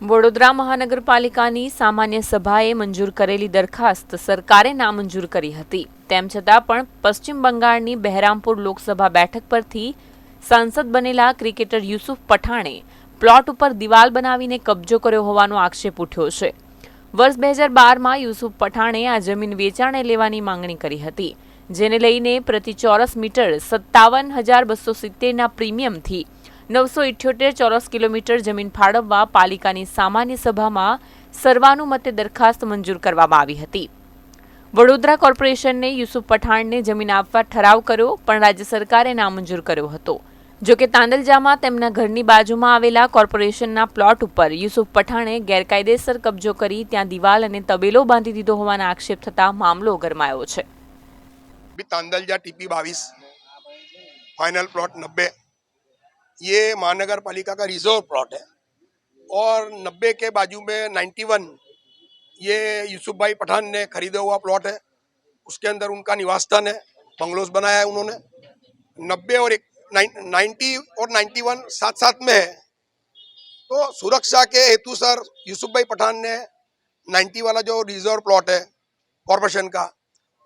વડોદરા મહાનગરપાલિકાની સામાન્ય સભાએ મંજૂર કરેલી દરખાસ્ત સરકારે નામંજૂર કરી હતી. તેમ છતાં પણ પશ્ચિમ બંગાળની બહેરામપુર લોકસભા બેઠક પરથી સાંસદ બનેલા ક્રિકેટર યુસુફ પઠાણે પ્લોટ ઉપર દિવાલ બનાવીને કબજો કર્યો હોવાનો આક્ષેપ ઉઠ્યો છે. વર્ષ 2012માં યુસુફ પઠાણે આ જમીન વેચાણે લેવાની માંગણી કરી હતી, જેને લઈને પ્રતિ ચોરસ મીટર 57,270ના પ્રીમિયમથી 978 ચોરસ કિલોમીટર જમીન ફાળવવા પાલિકાની સામાન્ય સભામાં સર્વાનુમતે દરખાસ્ત મંજૂર કરવામાં આવી હતી. વડોદરા કોર્પોરેશનને યુસુફ પઠાણને જમીન આપવા ઠરાવ કર્યો, પણ રાજ્ય સરકારે નામંજૂર કર્યો હતો. જોકે તાંદલજામાં તેમના ઘરની બાજુમાં આવેલા કોર્પોરેશનના પ્લોટ ઉપર યુસુફ પઠાણે ગેરકાયદેસર કબજો કરી ત્યાં દિવાલ અને તબેલો બાંધી દીધો હોવાના આક્ષેપ થતા મામલો ગરમાયો છે. तांदलजा TP-22 फाइनल प्लॉट 90, ये महानगर पालिका का रिजर्व प्लॉट है और 90 के बाजू में 91 ये यूसुफ भाई पठान ने खरीदा हुआ प्लॉट है. उसके अंदर उनका निवास स्थान है, बंगलोज बनाया है उन्होंने. 90 और 90 और 91 साथ साथ में है, तो सुरक्षा के हेतु सर यूसुफ भाई पठान ने 90 वाला जो रिजर्व प्लॉट है कॉरपोरेशन का,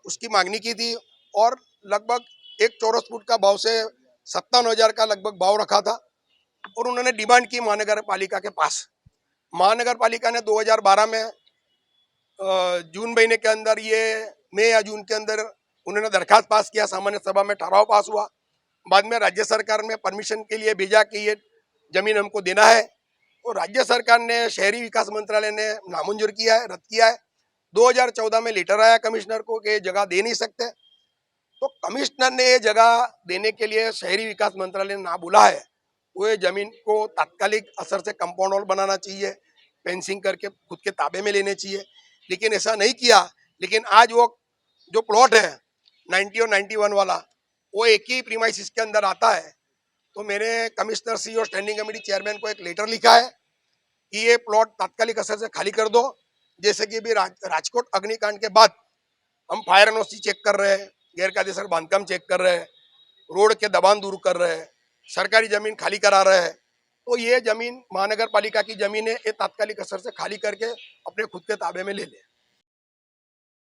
उसकी मांगनी की थी और लगभग 1 चौरस फुट का भाव से 57,000 का लगभग भाव रखा था और उन्होंने डिमांड की महानगर पालिका के पास. महानगर पालिका ने 2012 में जून महीने के अंदर, ये मई या जून के अंदर उन्होंने दरखास्त पास किया, सामान्य सभा में ठहराव पास हुआ. बाद में राज्य सरकार में परमिशन के लिए भेजा कि ये जमीन हमको देना है, तो राज्य सरकार ने शहरी विकास मंत्रालय ने नामंजूर किया है, रद्द किया है. 2014 में लेटर आया कमिश्नर को कि जगह दे नहीं सकते, तो कमिश्नर ने ये जगह देने के लिए शहरी विकास मंत्रालय ने ना बोला है. वो ये जमीन को तात्कालिक असर से कंपाउंड वॉल बनाना चाहिए, फेंसिंग करके खुद के ताबे में लेने चाहिए, लेकिन ऐसा नहीं किया. लेकिन आज वो जो प्लॉट है 90 और 91 वाला, वो एक ही प्रीमाइसिस के अंदर आता है. तो मैंने कमिश्नर सी और स्टैंडिंग कमेटी चेयरमैन को एक लेटर लिखा है कि ये प्लॉट तात्कालिक असर से खाली कर दो. जैसे कि अभी राजकोट अग्निकांड के बाद हम फायर एनओसी चेक कर रहे हैं, गैरकायदेसर बांधकाम चेक कर रहे हैं, रोड के दबान दूर कर रहे हैं, सरकारी जमीन खाली करा रहे हैं. तो ये जमीन महानगर पालिका की जमीन है, ये तात्कालिक असर से खाली करके अपने खुद के ताबे में ले लें.